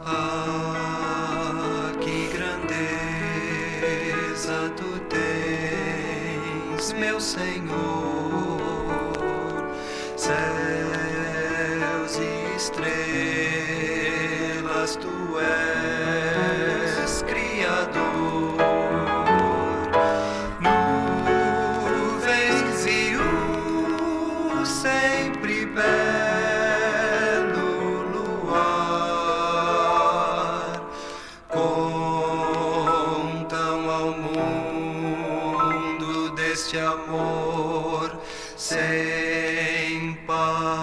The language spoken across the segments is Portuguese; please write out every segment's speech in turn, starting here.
Ah, que grandeza tu tens, meu Senhor, céus e estrelas, tu és Criador, nuvens e o sempre belo luar contam ao mundo deste amor sem par.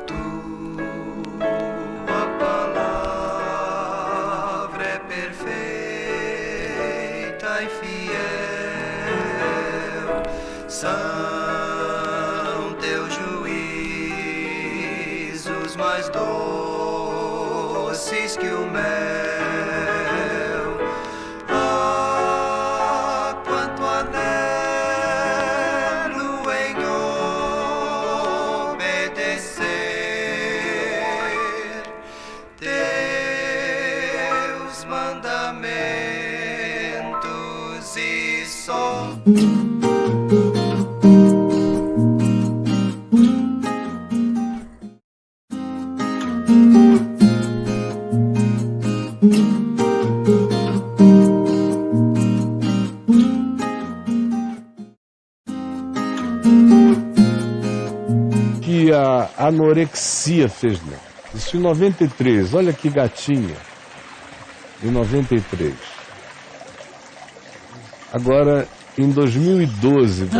Tua palavra é perfeita e fiel, são teus juízos mais doces que o mel. Ah, quanto anelo em obedecer teus mandamentos e só. Que a anorexia fez mal. Isso em 93, olha que gatinha. Em 93. Agora, em 2012.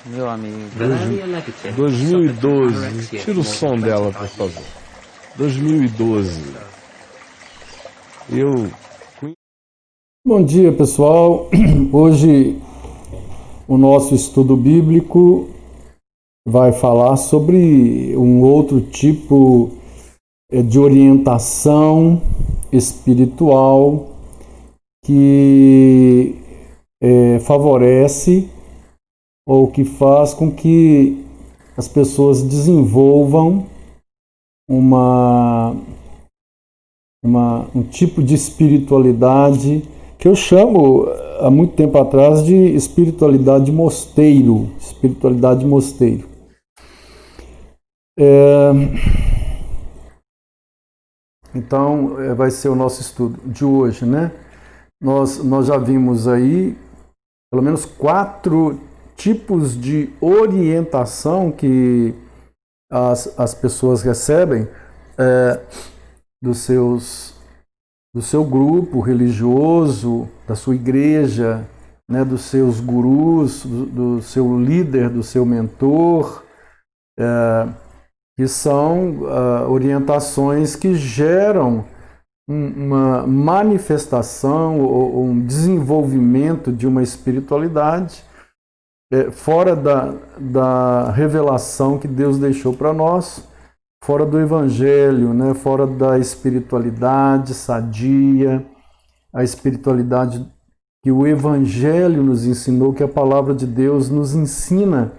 Meu amigo. 2012. Tira o som dela, por favor. 2012. Bom dia, pessoal. Hoje o nosso estudo bíblico vai falar sobre um outro tipo de orientação espiritual que favorece ou que faz com que as pessoas desenvolvam um tipo de espiritualidade que eu chamo há muito tempo atrás de espiritualidade mosteiro. Espiritualidade mosteiro. Então, vai ser o nosso estudo de hoje, né? Nós já vimos aí pelo menos 4 tipos de orientação que as pessoas recebem do seu grupo religioso, da sua igreja, né, dos seus gurus, do seu líder, do seu mentor, que são orientações que geram uma manifestação ou um desenvolvimento de uma espiritualidade fora da revelação que Deus deixou para nós, fora do Evangelho, né? Fora da espiritualidade sadia, a espiritualidade que o Evangelho nos ensinou, que a Palavra de Deus nos ensina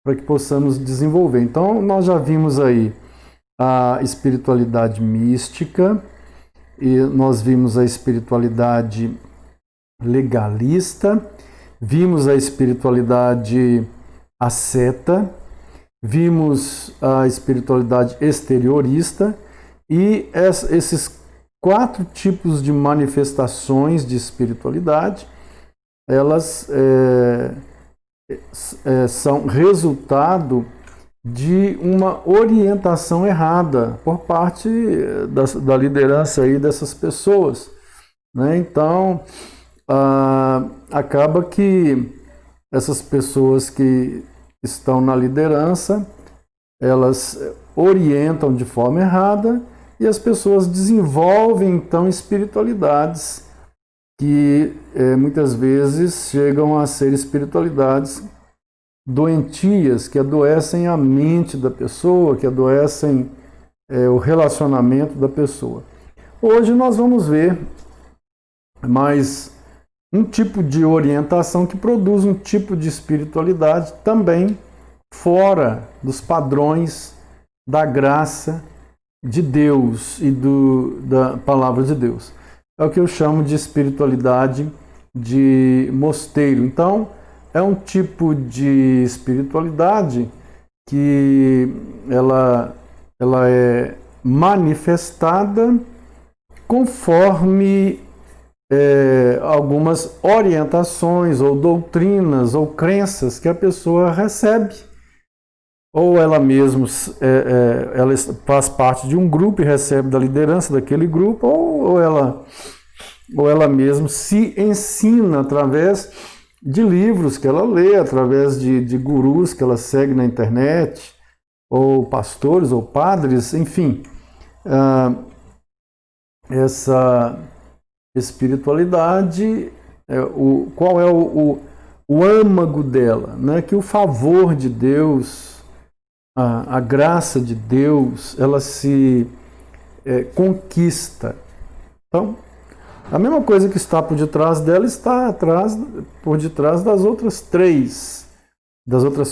para que possamos desenvolver. Então, nós já vimos aí a espiritualidade mística, e nós vimos a espiritualidade legalista, vimos a espiritualidade asceta, vimos a espiritualidade exteriorista, e esses 4 tipos de manifestações de espiritualidade, elas são resultado de uma orientação errada por parte da liderança aí dessas pessoas, né? Então, acaba que essas pessoas que estão na liderança, elas orientam de forma errada e as pessoas desenvolvem, então, espiritualidades que muitas vezes chegam a ser espiritualidades doentias, que adoecem a mente da pessoa, que adoecem o relacionamento da pessoa. Hoje nós vamos ver mais um tipo de orientação que produz um tipo de espiritualidade também fora dos padrões da graça de Deus e da palavra de Deus. É o que eu chamo de espiritualidade de mosteiro. Então, é um tipo de espiritualidade que ela é manifestada conforme algumas orientações ou doutrinas ou crenças que a pessoa recebe. Ou ela mesma ela faz parte de um grupo e recebe da liderança daquele grupo, ou ela mesma se ensina através de livros que ela lê, através de gurus que ela segue na internet, ou pastores, ou padres, enfim. Essa espiritualidade, qual é o âmago dela? Né? Que o favor de Deus, a graça de Deus, ela se conquista. Então, a mesma coisa que está por detrás dela está por detrás das outras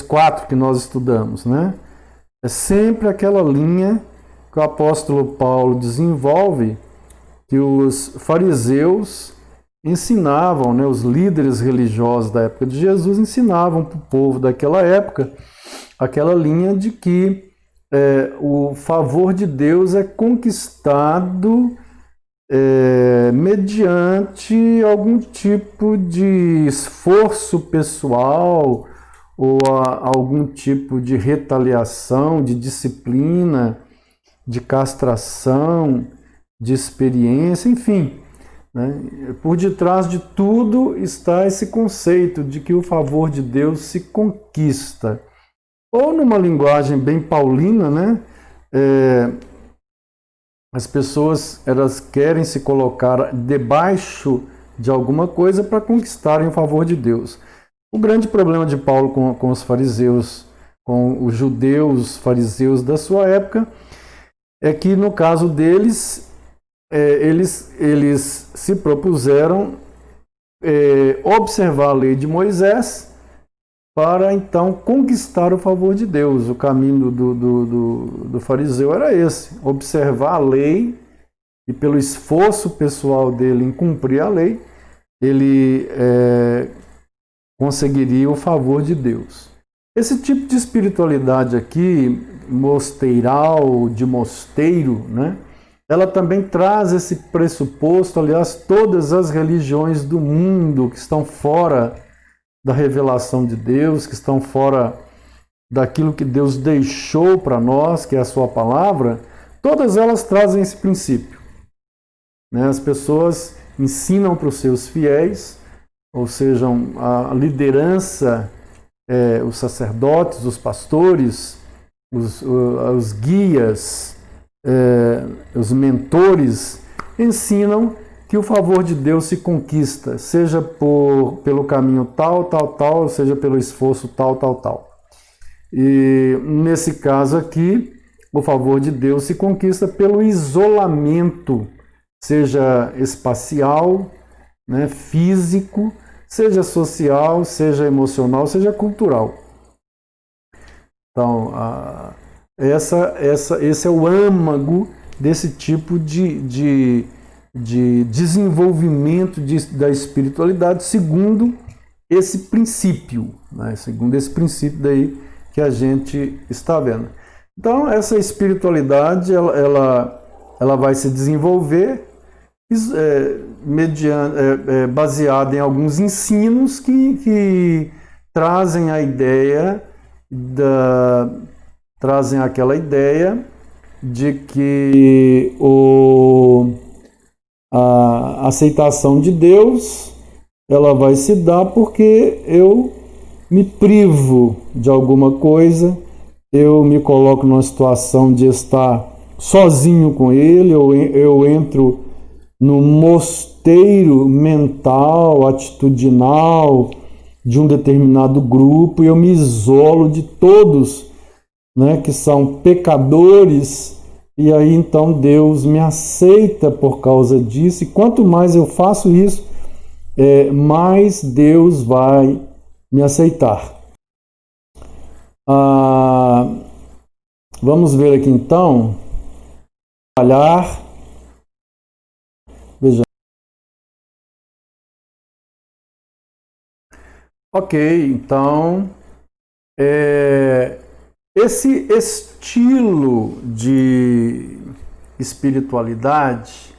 4 que nós estudamos, né? É sempre aquela linha que o apóstolo Paulo desenvolve, que os fariseus ensinavam, né? Os líderes religiosos da época de Jesus ensinavam para o povo daquela época aquela linha de que o favor de Deus é conquistado mediante algum tipo de esforço pessoal ou algum tipo de retaliação, de disciplina, de castração, de experiência, enfim. Né? Por detrás de tudo está esse conceito de que o favor de Deus se conquista. Ou numa linguagem bem paulina, né? As pessoas elas querem se colocar debaixo de alguma coisa para conquistarem o favor de Deus. O grande problema de Paulo com os fariseus, com os judeus fariseus da sua época, é que no caso deles, eles se propuseram observar a lei de Moisés para então conquistar o favor de Deus. O caminho do fariseu era esse: observar a lei, e pelo esforço pessoal dele em cumprir a lei, ele conseguiria o favor de Deus. Esse tipo de espiritualidade aqui, mosteiral, de mosteiro, né? Ela também traz esse pressuposto. Aliás, todas as religiões do mundo que estão fora da revelação de Deus, que estão fora daquilo que Deus deixou para nós, que é a sua palavra, todas elas trazem esse princípio. Né? As pessoas ensinam para os seus fiéis, ou seja, a liderança, os sacerdotes, os pastores, os guias, os mentores, ensinam que o favor de Deus se conquista, seja pelo caminho tal, seja pelo esforço tal. E nesse caso aqui, o favor de Deus se conquista pelo isolamento, seja espacial, né, físico, seja social, seja emocional, seja cultural. Então, esse é o âmago desse tipo de desenvolvimento da espiritualidade, segundo esse princípio, né? Segundo esse princípio daí que a gente está vendo. Então, essa espiritualidade ela vai se desenvolver baseada em alguns ensinos que trazem a ideia trazem aquela ideia de que a aceitação de Deus ela vai se dar porque eu me privo de alguma coisa, eu me coloco numa situação de estar sozinho com Ele, eu entro no mosteiro mental, atitudinal de um determinado grupo e eu me isolo de todos, né, que são pecadores e aí então Deus me aceita por causa disso, e quanto mais eu faço isso, mais Deus vai me aceitar. Vamos ver aqui então, trabalhar, veja. Ok, então, esse estilo de espiritualidade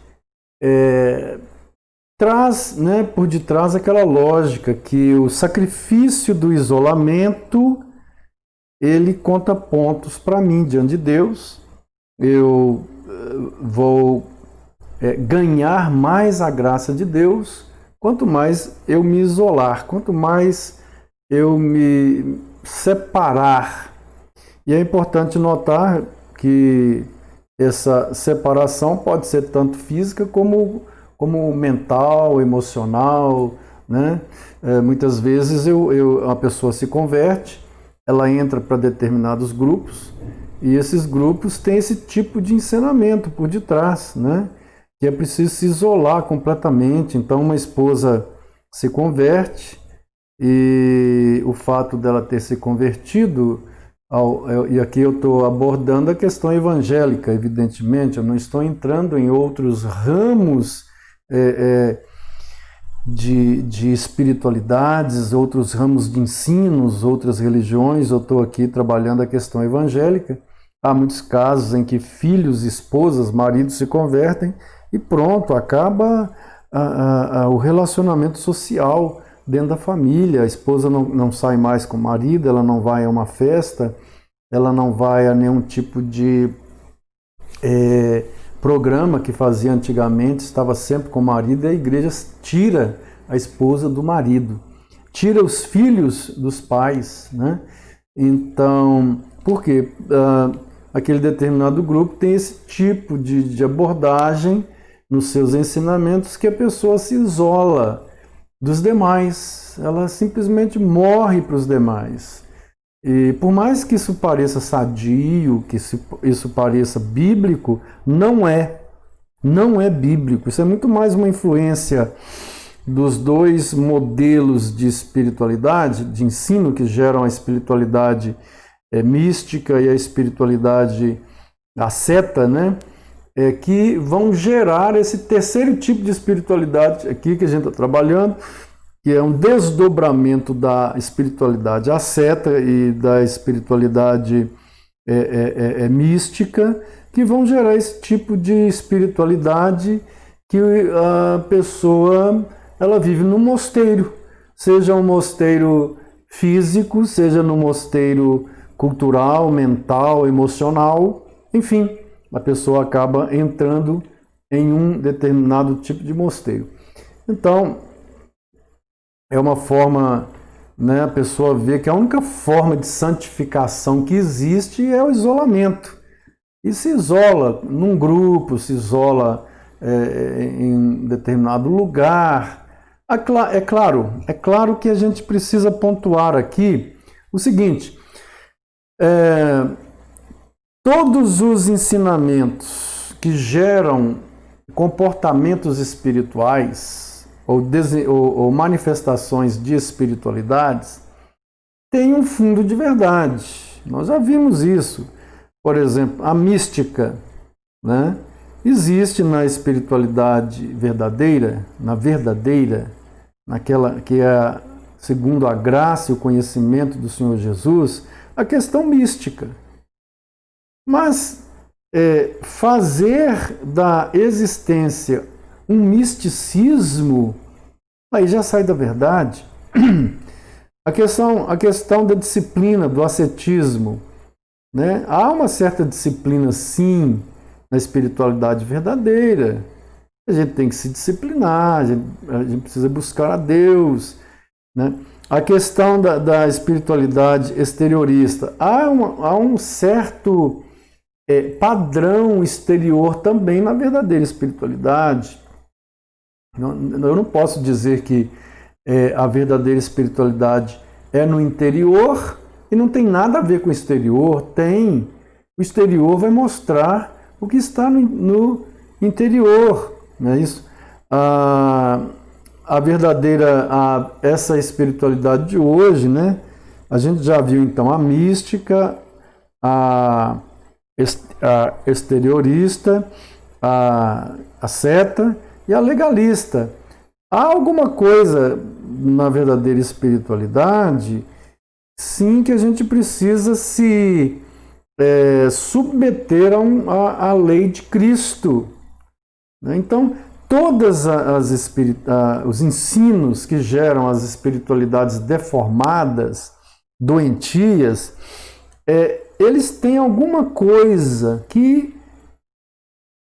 traz, né, por detrás aquela lógica que o sacrifício do isolamento, ele conta pontos para mim diante de Deus. Eu vou ganhar mais a graça de Deus quanto mais eu me isolar, quanto mais eu me separar. E é importante notar que essa separação pode ser tanto física como mental, emocional, né? Muitas vezes a pessoa se converte, ela entra para determinados grupos, e esses grupos têm esse tipo de ensinamento por detrás, né? Que é preciso se isolar completamente. Então uma esposa se converte, e o fato dela ter se convertido, e aqui eu estou abordando a questão evangélica, evidentemente, eu não estou entrando em outros ramos de espiritualidades, outros ramos de ensinos, outras religiões. Eu estou aqui trabalhando a questão evangélica. Há muitos casos em que filhos, esposas, maridos se convertem e pronto, acaba o relacionamento social dentro da família. A esposa não sai mais com o marido, ela não vai a uma festa, ela não vai a nenhum tipo de programa que fazia antigamente, estava sempre com o marido, e a igreja tira a esposa do marido, tira os filhos dos pais, né? Então, por quê? Aquele determinado grupo tem esse tipo de abordagem nos seus ensinamentos, que a pessoa se isola dos demais, ela simplesmente morre para os demais. E por mais que isso pareça sadio, que isso pareça bíblico, não é bíblico. Isso é muito mais uma influência dos dois modelos de espiritualidade, de ensino, que geram a espiritualidade mística e a espiritualidade asceta, né? Que vão gerar esse terceiro tipo de espiritualidade aqui que a gente está trabalhando, que é um desdobramento da espiritualidade asceta e da espiritualidade mística, que vão gerar esse tipo de espiritualidade que a pessoa ela vive num mosteiro, seja um mosteiro físico, seja no mosteiro cultural, mental, emocional, enfim, a pessoa acaba entrando em um determinado tipo de mosteiro. Então, é uma forma, né, a pessoa vê que a única forma de santificação que existe é o isolamento. E se isola num grupo, se isola em determinado lugar. É claro que a gente precisa pontuar aqui o seguinte: todos os ensinamentos que geram comportamentos espirituais ou manifestações de espiritualidades têm um fundo de verdade. Nós já vimos isso. Por exemplo, a mística, né? Existe na espiritualidade verdadeira, naquela que é segundo a graça e o conhecimento do Senhor Jesus, a questão mística. Mas fazer da existência um misticismo, aí já sai da verdade. A questão da disciplina, do ascetismo, né? Há uma certa disciplina, sim, na espiritualidade verdadeira. A gente tem que se disciplinar, a gente precisa buscar a Deus, né? A questão da espiritualidade exteriorista, há um certo padrão exterior também na verdadeira espiritualidade. Eu não posso dizer que a verdadeira espiritualidade é no interior e não tem nada a ver com o exterior. Tem. O exterior vai mostrar o que está no interior, não é isso? A verdadeira, essa espiritualidade de hoje, né? A gente já viu então a mística, a exteriorista, a seta e a legalista. Há alguma coisa na verdadeira espiritualidade, sim, que a gente precisa se submeter à lei de Cristo. Então, todos os ensinos que geram as espiritualidades deformadas, doentias, eles têm alguma coisa que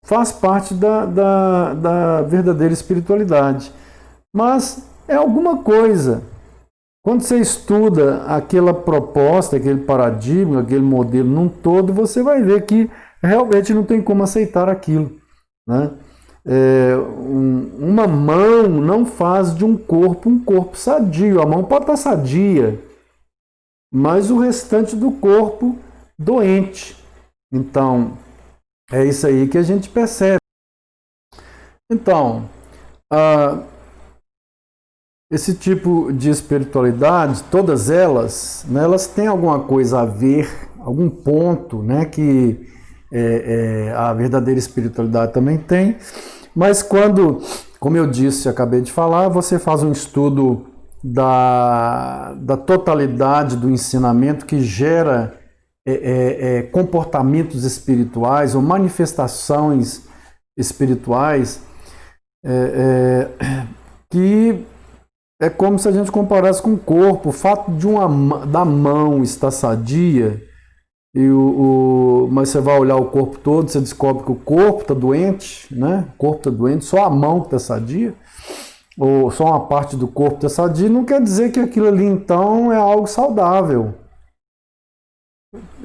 faz parte da verdadeira espiritualidade. Mas é alguma coisa. Quando você estuda aquela proposta, aquele paradigma, aquele modelo num todo, você vai ver que realmente não tem como aceitar aquilo, né? Uma mão não faz de um corpo sadio. A mão pode estar sadia, mas o restante do corpo doente. Então, é isso aí que a gente percebe. Então, esse tipo de espiritualidade, todas elas, né, elas têm alguma coisa a ver, algum ponto, né, que a verdadeira espiritualidade também tem, mas quando, como eu disse, acabei de falar, você faz um estudo da totalidade do ensinamento que gera comportamentos espirituais ou manifestações espirituais, que é como se a gente comparasse com o corpo. O fato da mão estar sadia, mas você vai olhar o corpo todo, você descobre que o corpo está doente, né? O corpo está doente, só a mão que está sadia, ou só uma parte do corpo está sadia, não quer dizer que aquilo ali então é algo saudável.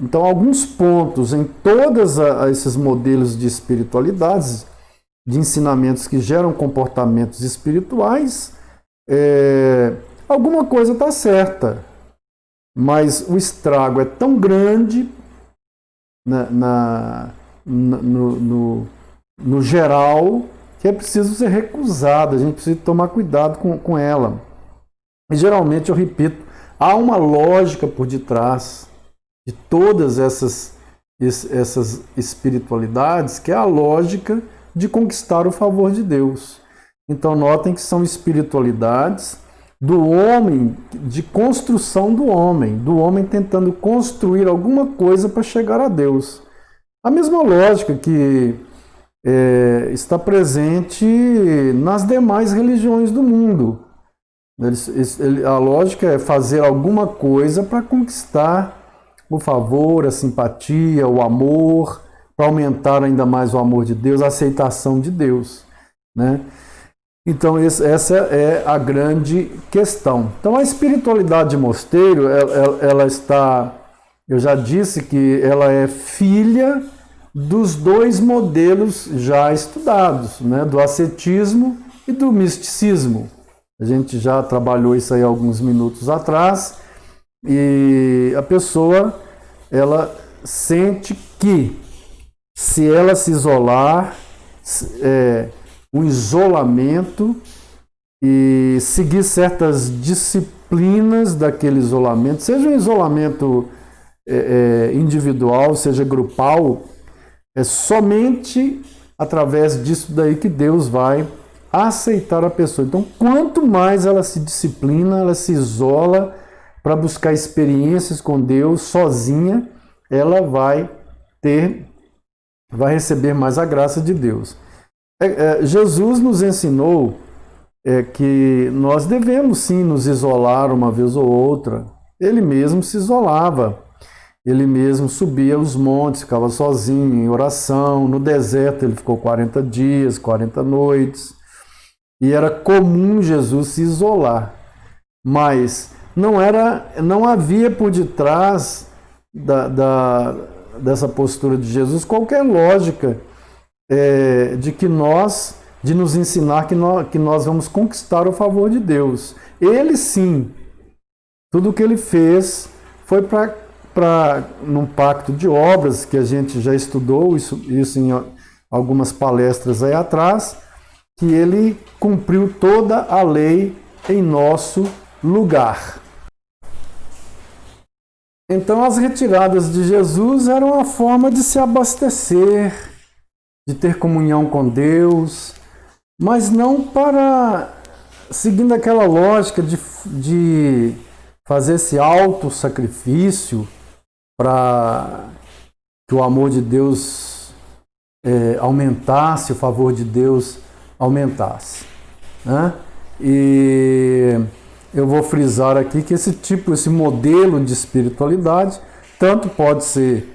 Então, alguns pontos em todos esses modelos de espiritualidades, de ensinamentos que geram comportamentos espirituais, alguma coisa está certa, mas o estrago é tão grande no geral que é preciso ser recusado, a gente precisa tomar cuidado com ela. E geralmente, eu repito, há uma lógica por detrás de todas essas espiritualidades, que é a lógica de conquistar o favor de Deus. Então, notem que são espiritualidades do homem, de construção do homem tentando construir alguma coisa para chegar a Deus. A mesma lógica que está presente nas demais religiões do mundo. A lógica é fazer alguma coisa para conquistar o favor, a simpatia, o amor, para aumentar ainda mais o amor de Deus, a aceitação de Deus, né? Então, essa é a grande questão. Então, a espiritualidade de mosteiro, ela está, eu já disse que ela é filha dos dois modelos já estudados, né? Do ascetismo e do misticismo. A gente já trabalhou isso aí alguns minutos atrás, e a pessoa, ela sente que se ela se isolar, o isolamento, e seguir certas disciplinas daquele isolamento, seja um isolamento individual, seja grupal, é somente através disso daí que Deus vai aceitar a pessoa. Então, quanto mais ela se disciplina, ela se isola para buscar experiências com Deus sozinha, ela vai receber mais a graça de Deus. Jesus nos ensinou que nós devemos sim nos isolar uma vez ou outra. Ele mesmo se isolava, ele mesmo subia os montes, ficava sozinho em oração. No deserto ele ficou 40 dias, 40 noites, e era comum Jesus se isolar, mas não havia por detrás dessa postura de Jesus qualquer lógica de nos ensinar que nós vamos conquistar o favor de Deus. Ele sim, tudo o que ele fez foi para num pacto de obras, que a gente já estudou isso em algumas palestras aí atrás, que ele cumpriu toda a lei em nosso lugar. Então as retiradas de Jesus eram uma forma de se abastecer, de ter comunhão com Deus, mas não para, seguindo aquela lógica de fazer esse auto-sacrifício para que o amor de Deus aumentasse, o favor de Deus aumentasse, né? E eu vou frisar aqui que esse modelo de espiritualidade tanto pode ser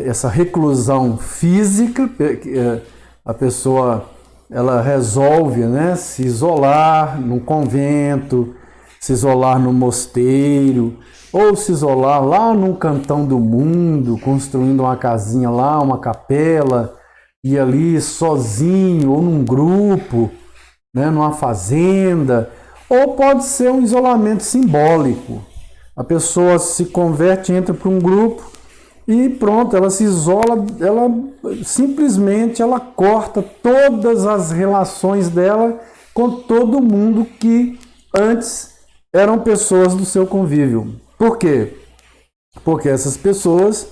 essa reclusão física, a pessoa ela resolve, né, se isolar num convento, se isolar no mosteiro, ou se isolar lá num cantão do mundo, construindo uma casinha lá, uma capela, e ali sozinho, ou num grupo, né, numa fazenda, ou pode ser um isolamento simbólico. A pessoa se converte, entra para um grupo e pronto, ela se isola, ela simplesmente corta todas as relações dela com todo mundo que antes eram pessoas do seu convívio. Por quê? Porque essas pessoas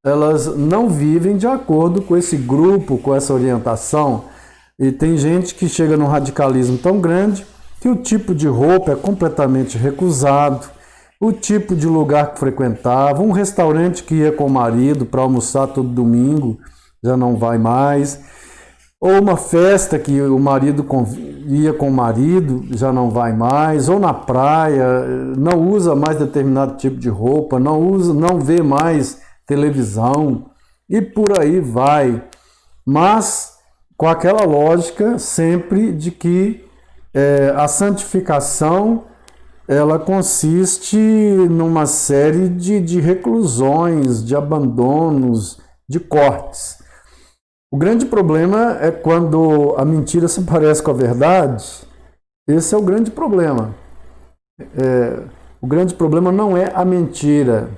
elas não vivem de acordo com esse grupo, com essa orientação. E tem gente que chega num radicalismo tão grande que o tipo de roupa é completamente recusado, o tipo de lugar que frequentava, um restaurante que ia com o marido para almoçar todo domingo, já não vai mais, ou uma festa que o marido ia com o marido, já não vai mais, ou na praia, não usa mais determinado tipo de roupa, não vê mais televisão, e por aí vai. Mas com aquela lógica sempre de que a santificação ela consiste numa série de reclusões, de abandonos, de cortes. O grande problema é quando a mentira se parece com a verdade. Esse é o grande problema. O grande problema não é a mentira,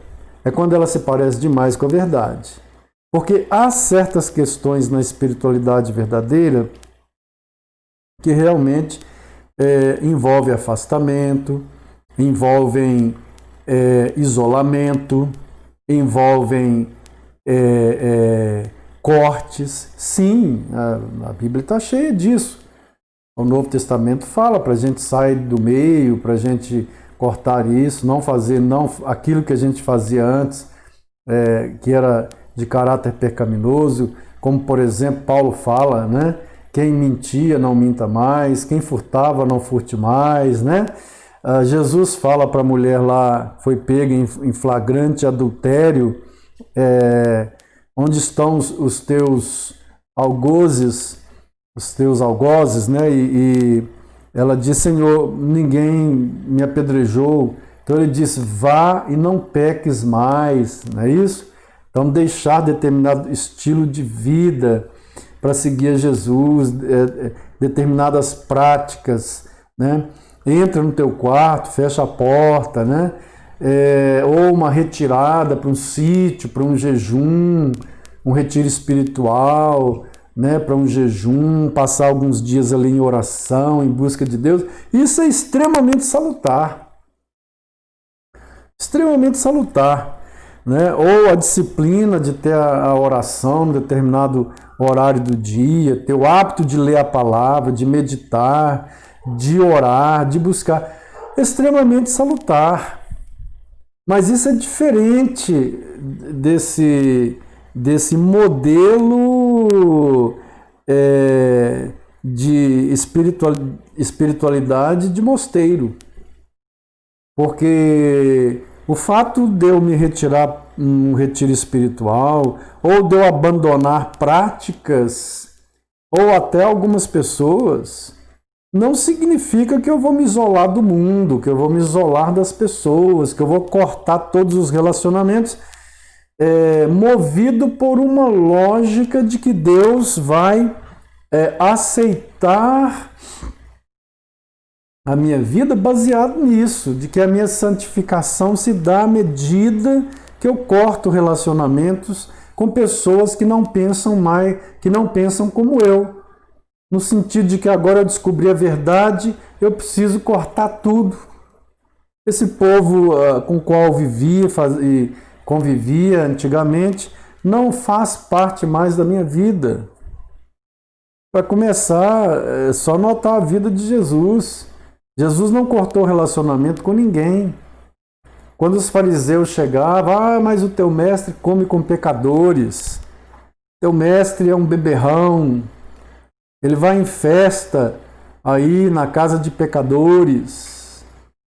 é quando ela se parece demais com a verdade. Porque há certas questões na espiritualidade verdadeira que realmente envolvem afastamento, envolvem isolamento, envolvem cortes. Sim, a Bíblia está cheia disso. O Novo Testamento fala para a gente sair do meio, para a gente cortar isso, não fazer aquilo que a gente fazia antes, que era de caráter pecaminoso, como por exemplo Paulo fala, né? Quem mentia não minta mais, quem furtava não furte mais, né? Jesus fala para a mulher lá, foi pega em flagrante adultério, onde estão os teus algozes, né? E ela diz, Senhor, ninguém me apedrejou. Então ele disse, vá e não peques mais, não é isso? Então deixar determinado estilo de vida para seguir a Jesus, determinadas práticas, né? Entra no teu quarto, fecha a porta, né? Ou uma retirada para um sítio, para um jejum, um retiro espiritual, né? Para um jejum, passar alguns dias ali em oração, em busca de Deus. Isso é extremamente salutar. Extremamente salutar, né? Ou a disciplina de ter a oração em determinado horário do dia, ter o hábito de ler a palavra, de meditar, de orar, de buscar. Extremamente salutar. Mas isso é diferente desse modelo de espiritualidade de mosteiro. Porque o fato de eu me retirar um retiro espiritual, ou de eu abandonar práticas, ou até algumas pessoas, não significa que eu vou me isolar do mundo, que eu vou me isolar das pessoas, que eu vou cortar todos os relacionamentos, movido por uma lógica de que Deus vai aceitar a minha vida baseado nisso, de que a minha santificação se dá à medida que eu corto relacionamentos com pessoas que não pensam mais, que não pensam como eu. No sentido de que agora eu descobri a verdade, eu preciso cortar tudo. Esse povo com o qual vivia e convivia antigamente não faz parte mais da minha vida. Para começar, é só notar a vida de Jesus. Jesus não cortou relacionamento com ninguém. Quando os fariseus chegavam, mas o teu mestre come com pecadores, teu mestre é um beberrão, ele vai em festa aí na casa de pecadores,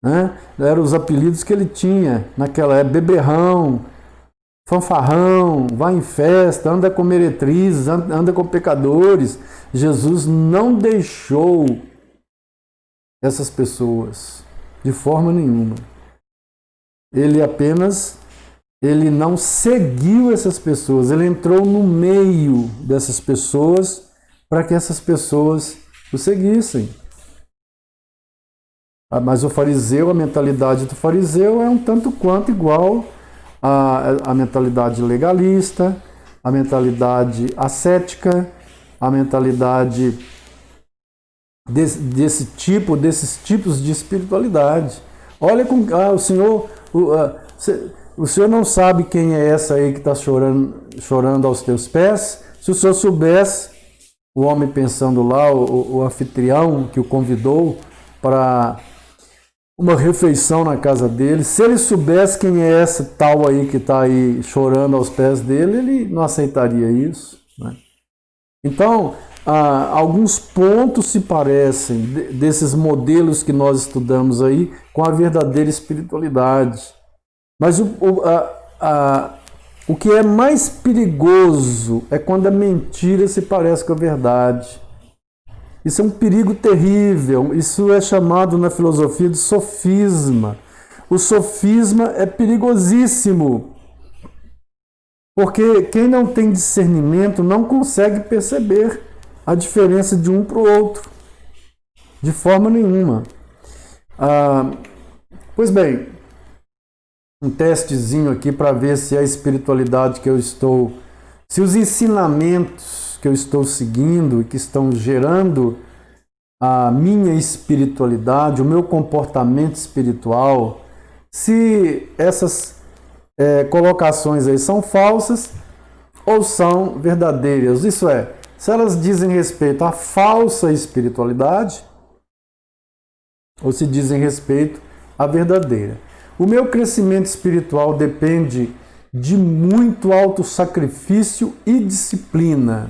né? Eram os apelidos que ele tinha naquela época: beberrão, fanfarrão, vai em festa, anda com meretrizes, anda com pecadores. Jesus não deixou essas pessoas de forma nenhuma. Ele não seguiu essas pessoas, ele entrou no meio dessas pessoas para que essas pessoas o seguissem. Mas o fariseu, a mentalidade do fariseu é um tanto quanto igual à mentalidade legalista, à mentalidade ascética, à mentalidade desses tipos de espiritualidade. Olha com o senhor não sabe quem é essa aí que está chorando aos teus pés? Se o senhor soubesse, o homem pensando lá, o anfitrião que o convidou para uma refeição na casa dele, se ele soubesse quem é essa tal aí que está aí chorando aos pés dele, ele não aceitaria isso, né? Então, alguns pontos se parecem desses modelos que nós estudamos aí com a verdadeira espiritualidade. Mas o que é mais perigoso é quando a mentira se parece com a verdade. Isso é um perigo terrível. Isso é chamado na filosofia de sofisma. O sofisma é perigosíssimo, porque quem não tem discernimento não consegue perceber a diferença de um para o outro, de forma nenhuma. Pois bem, um testezinho aqui para ver se a espiritualidade que eu estou, se os ensinamentos que eu estou seguindo e que estão gerando a minha espiritualidade, o meu comportamento espiritual, se essas colocações aí são falsas ou são verdadeiras. Isso é, se elas dizem respeito à falsa espiritualidade ou se dizem respeito à verdadeira. O meu crescimento espiritual depende de muito autossacrifício e disciplina.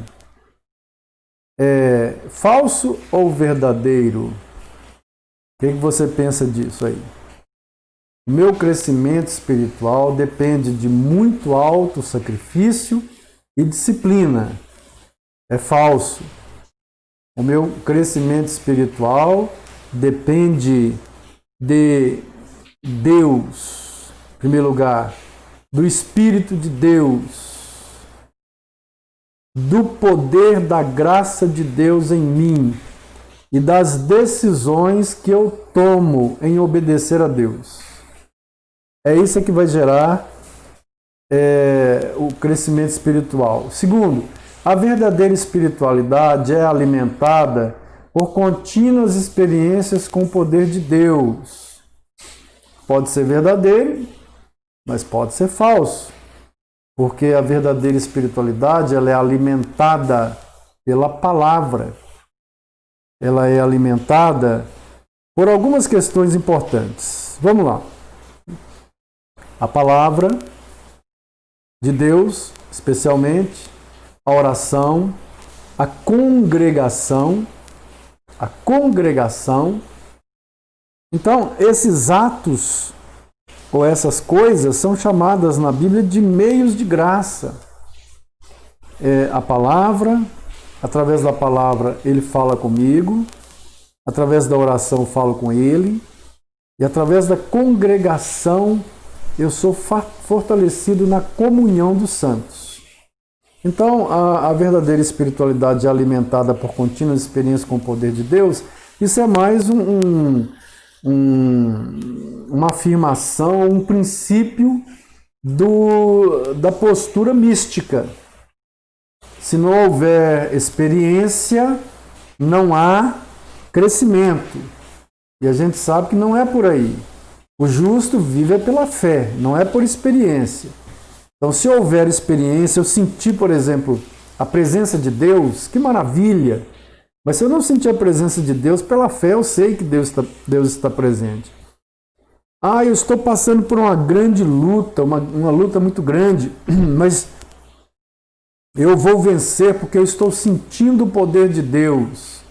É falso ou verdadeiro? O que você pensa disso aí? O meu crescimento espiritual depende de muito autossacrifício e disciplina. É falso. O meu crescimento espiritual depende de Deus, em primeiro lugar, do Espírito de Deus, do poder da graça de Deus em mim e das decisões que eu tomo em obedecer a Deus. É isso que vai gerar o crescimento espiritual. Segundo, a verdadeira espiritualidade é alimentada por contínuas experiências com o poder de Deus. Pode ser verdadeiro, mas pode ser falso, porque a verdadeira espiritualidade ela é alimentada pela palavra. Ela é alimentada por algumas questões importantes. Vamos lá. A palavra de Deus, especialmente, a oração, a congregação. Então, esses atos ou essas coisas são chamadas na Bíblia de meios de graça. A palavra, através da palavra ele fala comigo, através da oração eu falo com ele, e através da congregação eu sou fortalecido na comunhão dos santos. Então, a verdadeira espiritualidade é alimentada por contínuas experiências com o poder de Deus, Isso é mais uma afirmação, um princípio da postura mística. Se não houver experiência, não há crescimento. E a gente sabe que não é por aí. O justo vive pela fé, não é por experiência. Então, se houver experiência, eu sentir, por exemplo, a presença de Deus, que maravilha! Mas se eu não sentir a presença de Deus, pela fé eu sei que Deus está presente. Ah, eu estou passando por uma grande luta, uma luta muito grande, mas eu vou vencer porque eu estou sentindo o poder de Deus.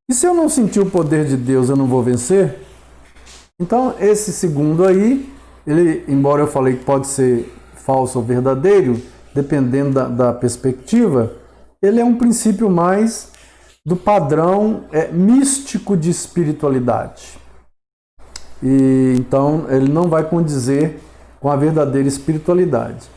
E se eu não sentir o poder de Deus, eu não vou vencer? Então, esse segundo aí, ele, embora eu falei que pode ser falso ou verdadeiro, dependendo da perspectiva, ele é um princípio mais do padrão místico de espiritualidade. E então ele não vai condizer com a verdadeira espiritualidade.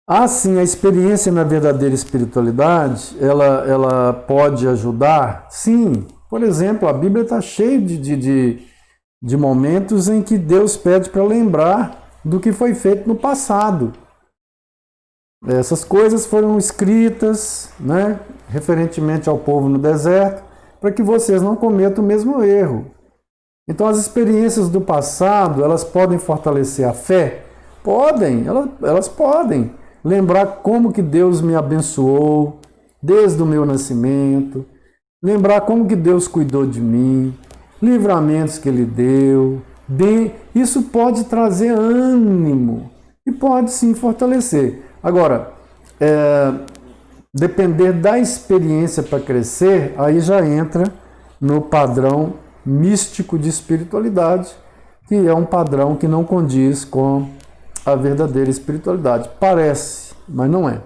Assim, a experiência na verdadeira espiritualidade, ela pode ajudar? Sim. Por exemplo, a Bíblia está cheia de momentos em que Deus pede para lembrar do que foi feito no passado. Essas coisas foram escritas, né, referentemente ao povo no deserto, para que vocês não cometam o mesmo erro. Então, as experiências do passado, elas podem fortalecer a fé? Podem, elas podem. Lembrar como que Deus me abençoou desde o meu nascimento, lembrar como que Deus cuidou de mim, livramentos que Ele deu. Bem, isso pode trazer ânimo e pode sim fortalecer. Agora, depender da experiência para crescer, aí já entra no padrão místico de espiritualidade, que é um padrão que não condiz com a verdadeira espiritualidade. Parece, mas não é.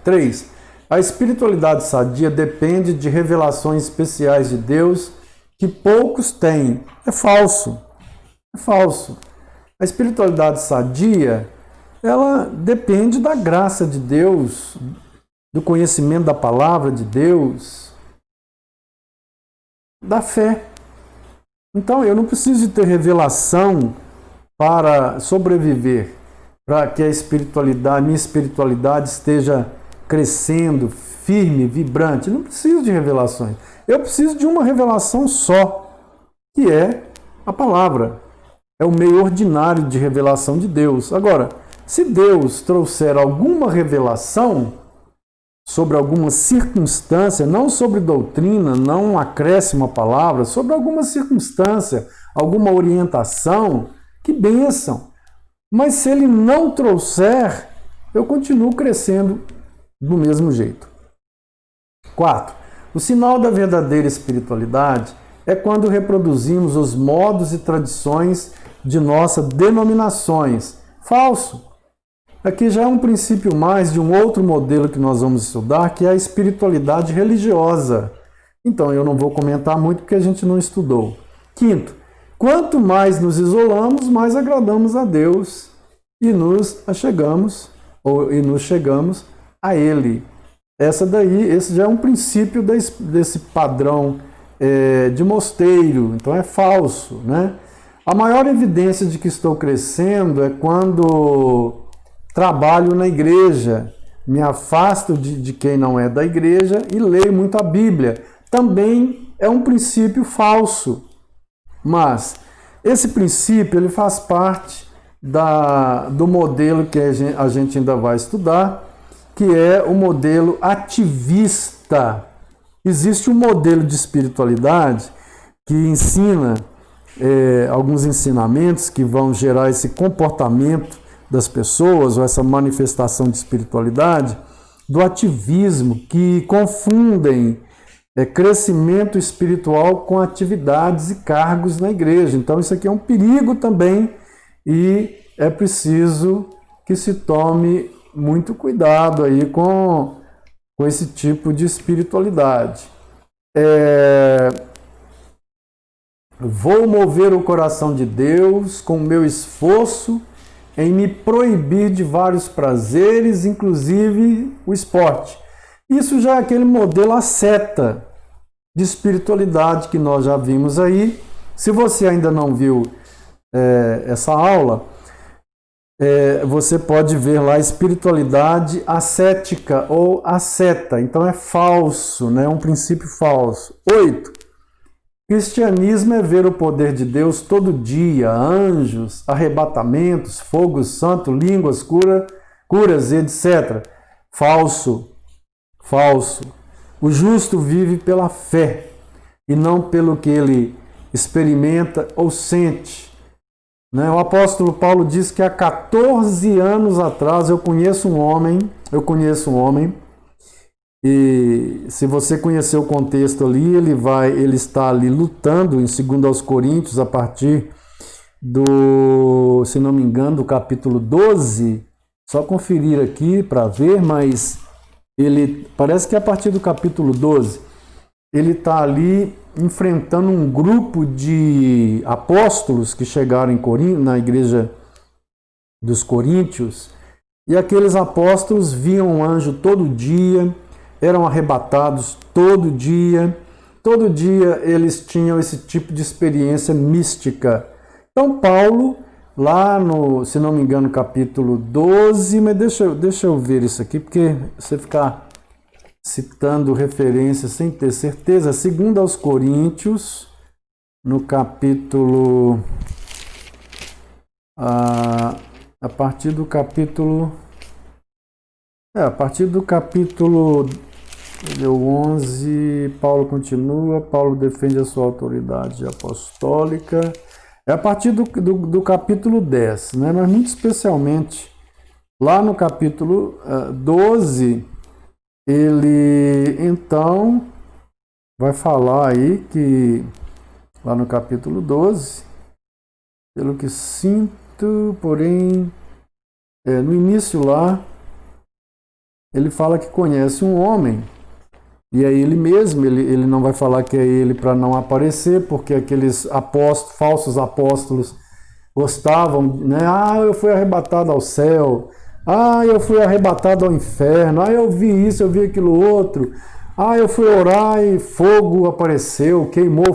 3. A espiritualidade sadia depende de revelações especiais de Deus que poucos têm. É falso. É falso. A espiritualidade sadia, ela depende da graça de Deus, do conhecimento da palavra de Deus, da fé. Então, eu não preciso de ter revelação para sobreviver, para que a minha espiritualidade esteja crescendo, firme, vibrante. Eu não preciso de revelações. Eu preciso de uma revelação só, que é a palavra. É o meio ordinário de revelação de Deus. Agora, se Deus trouxer alguma revelação sobre alguma circunstância, não sobre doutrina, não um acréscimo à palavra, sobre alguma circunstância, alguma orientação, que bênção! Mas se Ele não trouxer, eu continuo crescendo do mesmo jeito. 4. O sinal da verdadeira espiritualidade é quando reproduzimos os modos e tradições de nossas denominações. Falso! Aqui já é um princípio mais de um outro modelo que nós vamos estudar, que é a espiritualidade religiosa. Então, eu não vou comentar muito porque a gente não estudou. 5. Quanto mais nos isolamos, mais agradamos a Deus e nos chegamos a Ele. Esse já é um princípio desse padrão de mosteiro, então é falso, né? A maior evidência de que estou crescendo é quando trabalho na igreja, me afasto de quem não é da igreja e leio muito a Bíblia. Também é um princípio falso, mas esse princípio ele faz parte do modelo que a gente ainda vai estudar, que é o modelo ativista. Existe um modelo de espiritualidade que ensina alguns ensinamentos que vão gerar esse comportamento das pessoas, ou essa manifestação de espiritualidade, do ativismo, que confundem crescimento espiritual com atividades e cargos na igreja. Então isso aqui é um perigo também e é preciso que se tome muito cuidado aí com esse tipo de espiritualidade. Vou mover o coração de Deus com o meu esforço em me proibir de vários prazeres, inclusive o esporte. Isso já é aquele modelo asceta. de espiritualidade que nós já vimos aí. Se você ainda não viu essa aula, você pode ver lá espiritualidade ascética ou asceta. Então é falso, né? Um princípio falso. 8. Cristianismo é ver o poder de Deus todo dia, anjos, arrebatamentos, fogo santo, línguas, curas, etc. Falso, falso. O justo vive pela fé e não pelo que ele experimenta ou sente. Né? O apóstolo Paulo diz que há 14 anos atrás eu conheço um homem, e se você conhecer o contexto ali, ele está ali lutando em 2 Coríntios, a partir do, se não me engano, do capítulo 12, só conferir aqui para ver, mas ele parece que é a partir do capítulo 12, ele está ali enfrentando um grupo de apóstolos que chegaram na igreja dos Coríntios, e aqueles apóstolos viam um anjo todo dia, eram arrebatados todo dia eles tinham esse tipo de experiência mística. Então Paulo, lá no, se não me engano, capítulo 12, mas deixa eu ver isso aqui, porque você ficar citando referências sem ter certeza. 2 aos Coríntios, no capítulo, a partir do capítulo 11, Paulo continua, Paulo defende a sua autoridade apostólica. É a partir do capítulo 10, né? Mas muito especialmente lá no capítulo 12, ele então vai falar aí que, lá no capítulo 12, pelo que sinto, porém, no início lá, ele fala que conhece um homem, e é ele mesmo, ele não vai falar que é ele para não aparecer, porque aqueles falsos apóstolos gostavam, né? Eu fui arrebatado ao céu, eu fui arrebatado ao inferno, eu vi isso, eu vi aquilo outro, eu fui orar e fogo apareceu, queimou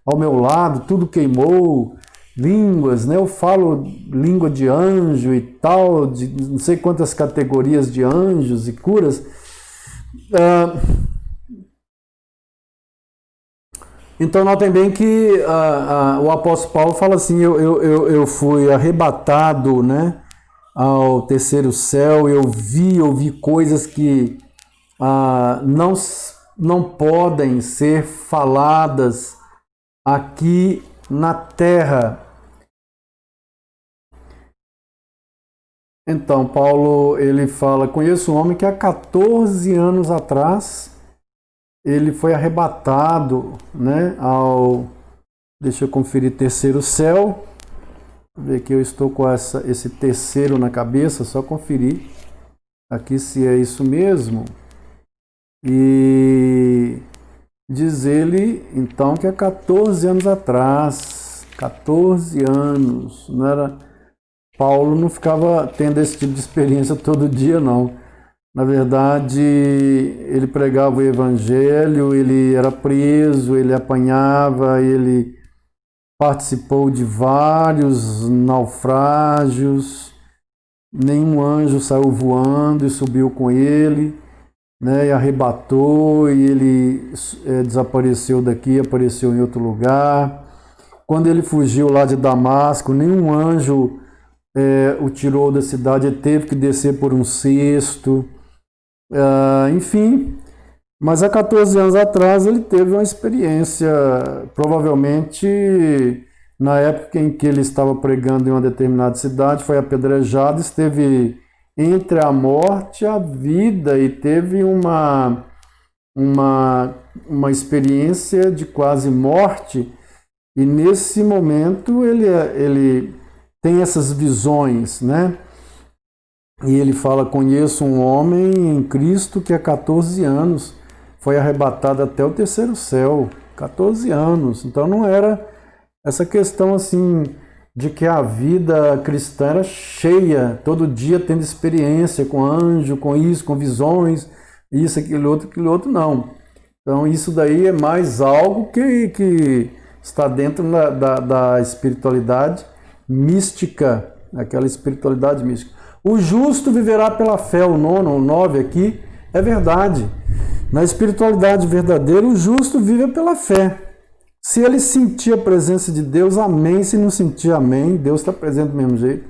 ao meu lado, tudo queimou, línguas, né? Eu falo língua de anjo e tal, de não sei quantas categorias de anjos e curas. Então notem bem que o apóstolo Paulo fala assim, eu fui arrebatado, né, ao terceiro céu, eu vi coisas que não podem ser faladas aqui na terra. Então Paulo, ele fala, conheço um homem que há 14 anos atrás ele foi arrebatado, né, deixa eu conferir, terceiro céu. Ver que eu estou com esse terceiro na cabeça, só conferir aqui se é isso mesmo. E diz ele, então, que há 14 anos atrás, 14 anos, não era... Paulo não ficava tendo esse tipo de experiência todo dia, não. Na verdade, ele pregava o evangelho, ele era preso, ele apanhava, ele participou de vários naufrágios, nenhum anjo saiu voando e subiu com ele, né, e arrebatou, e ele desapareceu daqui, apareceu em outro lugar. Quando ele fugiu lá de Damasco, nenhum anjo o tirou da cidade, ele teve que descer por um cesto. Enfim, mas há 14 anos atrás ele teve uma experiência, provavelmente na época em que ele estava pregando em uma determinada cidade, foi apedrejado, esteve entre a morte e a vida e teve uma experiência de quase morte, e nesse momento ele tem essas visões, né? E ele fala, conheço um homem em Cristo que há 14 anos foi arrebatado até o terceiro céu. 14 anos. Então não era essa questão assim de que a vida cristã era cheia, todo dia tendo experiência com anjo, com isso, com visões, isso, aquilo outro, não. Então isso daí é mais algo que está dentro da espiritualidade mística, aquela espiritualidade mística. O justo viverá pela fé, o 9 aqui, é verdade. Na espiritualidade verdadeira, o justo vive pela fé. Se ele sentir a presença de Deus, amém. Se não sentir, amém. Deus está presente do mesmo jeito.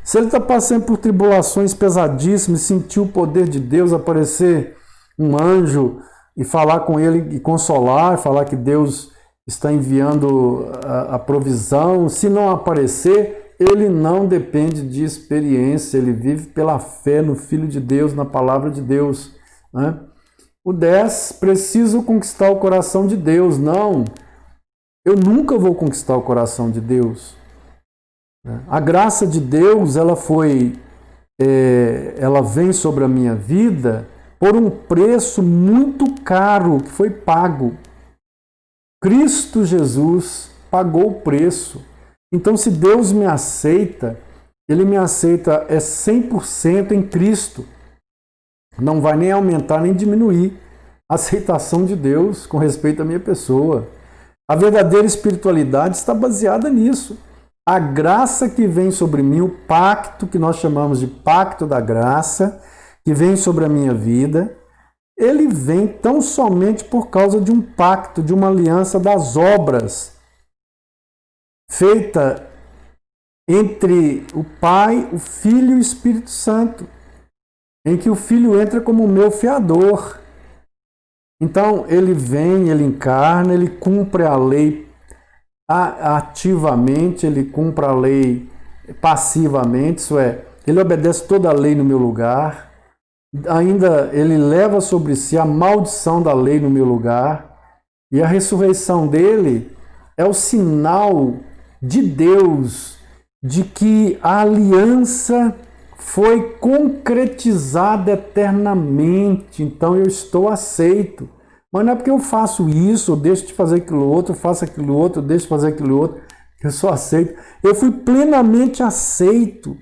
Se ele está passando por tribulações pesadíssimas, sentir o poder de Deus, aparecer um anjo e falar com ele e consolar, falar que Deus está enviando a provisão, se não aparecer, ele não depende de experiência, ele vive pela fé no Filho de Deus, na palavra de Deus, né? O 10, preciso conquistar o coração de Deus. Não, eu nunca vou conquistar o coração de Deus. A graça de Deus, ela vem sobre a minha vida por um preço muito caro que foi pago. Cristo Jesus pagou o preço. Então, se Deus me aceita, Ele me aceita 100% em Cristo. Não vai nem aumentar nem diminuir a aceitação de Deus com respeito à minha pessoa. A verdadeira espiritualidade está baseada nisso. A graça que vem sobre mim, o pacto que nós chamamos de pacto da graça, que vem sobre a minha vida, ele vem tão somente por causa de um pacto, de uma aliança das obras, feita entre o Pai, o Filho e o Espírito Santo, em que o Filho entra como meu fiador. Então, ele vem, ele encarna, ele cumpre a lei ativamente, ele cumpre a lei passivamente, isso é, ele obedece toda a lei no meu lugar, ainda ele leva sobre si a maldição da lei no meu lugar, e a ressurreição dele é o sinal de Deus de que a aliança foi concretizada eternamente. Então eu estou aceito. Mas não é porque eu faço isso, ou deixo de fazer aquilo outro, faço aquilo outro, deixo de fazer aquilo outro, que eu sou aceito. Eu fui plenamente aceito.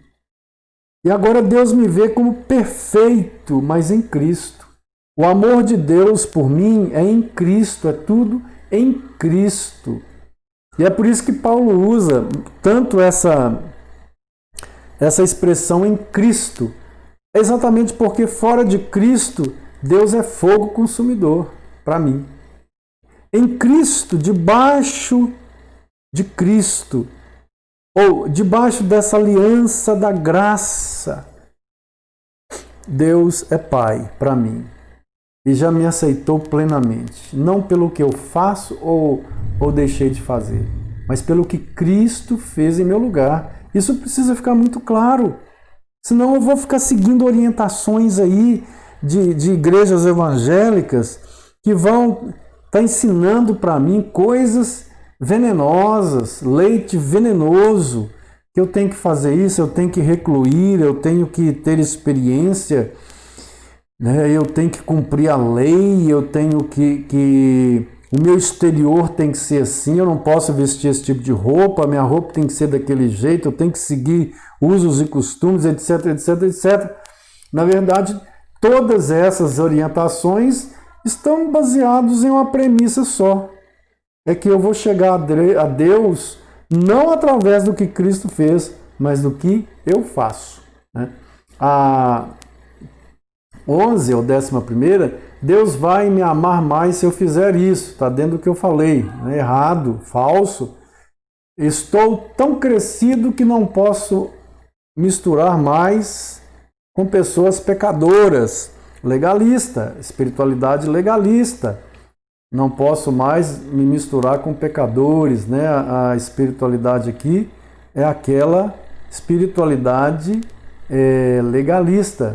E agora Deus me vê como perfeito, mas em Cristo. O amor de Deus por mim é em Cristo, é tudo em Cristo. E é por isso que Paulo usa tanto essa expressão em Cristo. É exatamente porque fora de Cristo, Deus é fogo consumidor para mim. Em Cristo, debaixo de Cristo, ou debaixo dessa aliança da graça, Deus é Pai para mim. E já me aceitou plenamente. Não pelo que eu faço ou deixei de fazer, mas pelo que Cristo fez em meu lugar. Isso precisa ficar muito claro. Senão eu vou ficar seguindo orientações aí de igrejas evangélicas que vão estar ensinando para mim coisas venenosas, leite venenoso, que eu tenho que fazer isso, eu tenho que recluir, eu tenho que ter experiência, né? Eu tenho que cumprir a lei, eu tenho que o meu exterior tem que ser assim, eu não posso vestir esse tipo de roupa, a minha roupa tem que ser daquele jeito, eu tenho que seguir usos e costumes, etc, etc, etc. Na verdade, todas essas orientações estão baseadas em uma premissa só. É que eu vou chegar a Deus não através do que Cristo fez, mas do que eu faço, né? A 11 ou 11ª, Deus vai me amar mais se eu fizer isso. Está dentro do que eu falei, né? Errado, falso. Estou tão crescido que não posso misturar mais com pessoas pecadoras, legalista, espiritualidade legalista. Não posso mais me misturar com pecadores, né? A espiritualidade aqui é aquela espiritualidade legalista.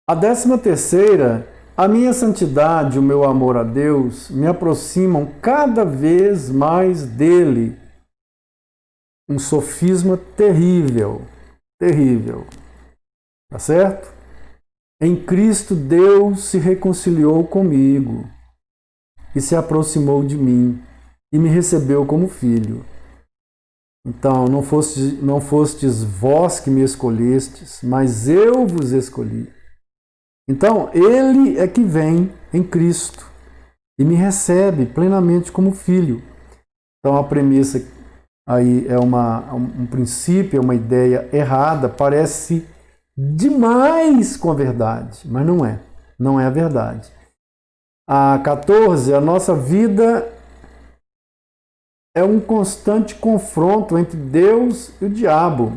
A 13ª, a minha santidade, o meu amor a Deus me aproximam cada vez mais dele. Um sofisma terrível, terrível. Tá certo? Em Cristo Deus se reconciliou comigo e se aproximou de mim e me recebeu como filho. Então, não fostes vós que me escolhestes, mas eu vos escolhi Então, ele é que vem em Cristo e me recebe plenamente como filho. Então, a premissa aí é um princípio, é uma ideia errada, parece demais com a verdade, mas não é. Não é a verdade. A 14, a nossa vida é um constante confronto entre Deus e o diabo.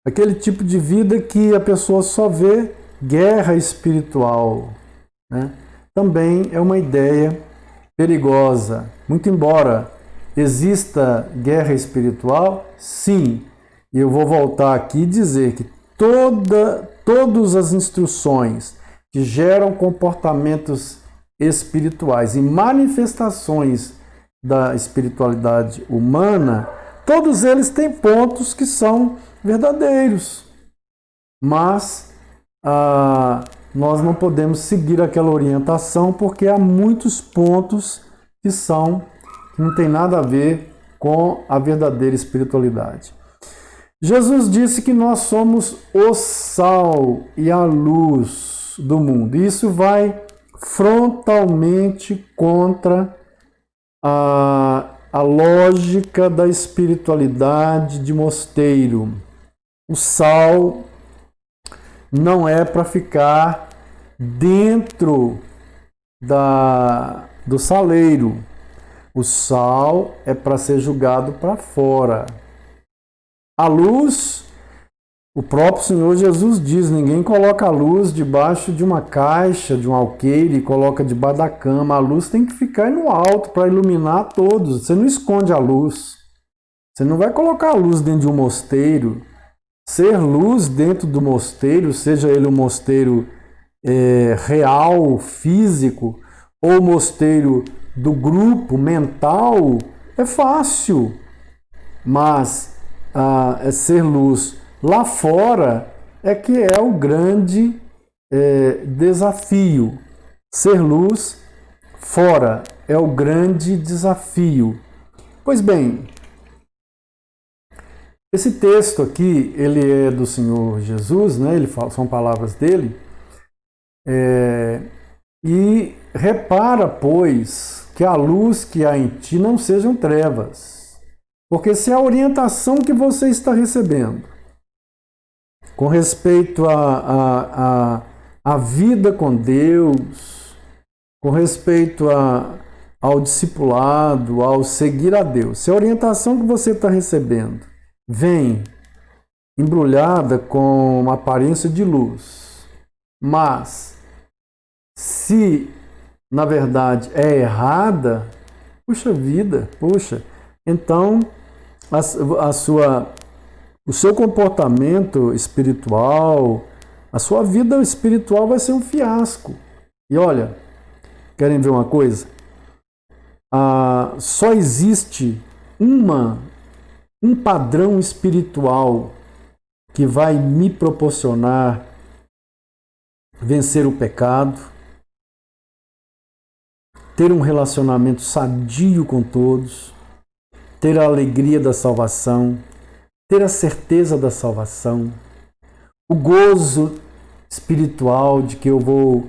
Aquele tipo de vida que a pessoa só vê guerra espiritual, né? Também é uma ideia perigosa. Muito embora exista guerra espiritual, sim. E eu vou voltar aqui e dizer que todas as instruções que geram comportamentos espirituais e manifestações da espiritualidade humana, todos eles têm pontos que são verdadeiros. Mas nós não podemos seguir aquela orientação porque há muitos pontos que não tem nada a ver com a verdadeira espiritualidade. Jesus disse que nós somos o sal e a luz do mundo. Isso vai frontalmente contra a lógica da espiritualidade de mosteiro. O sal não é para ficar dentro do saleiro. O sal é para ser jogado para fora. A luz, o próprio Senhor Jesus diz, ninguém coloca a luz debaixo de uma caixa, de um alqueire, e coloca debaixo da cama. A luz tem que ficar no alto para iluminar todos. Você não esconde a luz. Você não vai colocar a luz dentro de um mosteiro. Ser luz dentro do mosteiro, seja ele um mosteiro real, físico, ou mosteiro do grupo mental, é fácil. Mas ser luz lá fora é que é o grande desafio. Ser luz fora é o grande desafio. Pois bem, esse texto aqui, ele é do Senhor Jesus, né? São palavras dele. E repara, pois, que a luz que há em ti não sejam trevas. Porque se a orientação que você está recebendo com respeito à vida com Deus, com respeito ao discipulado, ao seguir a Deus, se a orientação que você está recebendo vem embrulhada com uma aparência de luz, mas se na verdade é errada, então o seu comportamento espiritual, a sua vida espiritual vai ser um fiasco. E olha, querem ver uma coisa? Só existe um padrão espiritual que vai me proporcionar vencer o pecado, ter um relacionamento sadio com todos, ter a alegria da salvação, ter a certeza da salvação, o gozo espiritual de que eu vou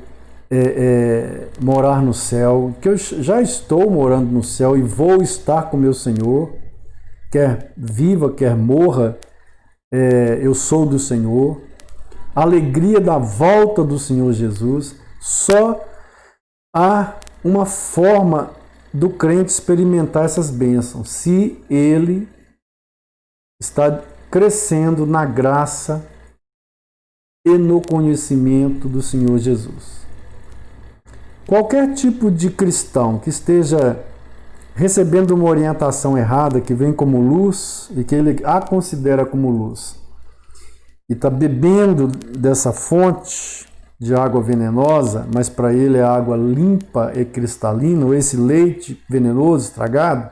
morar no céu, que eu já estou morando no céu e vou estar com meu Senhor, quer viva, quer morra, eu sou do Senhor. A alegria da volta do Senhor Jesus. Só há uma forma do crente experimentar essas bênçãos, se ele está crescendo na graça e no conhecimento do Senhor Jesus. Qualquer tipo de cristão que esteja recebendo uma orientação errada, que vem como luz e que ele a considera como luz, e está bebendo dessa fonte de água venenosa, mas para ele é água limpa e cristalina, ou esse leite venenoso, estragado,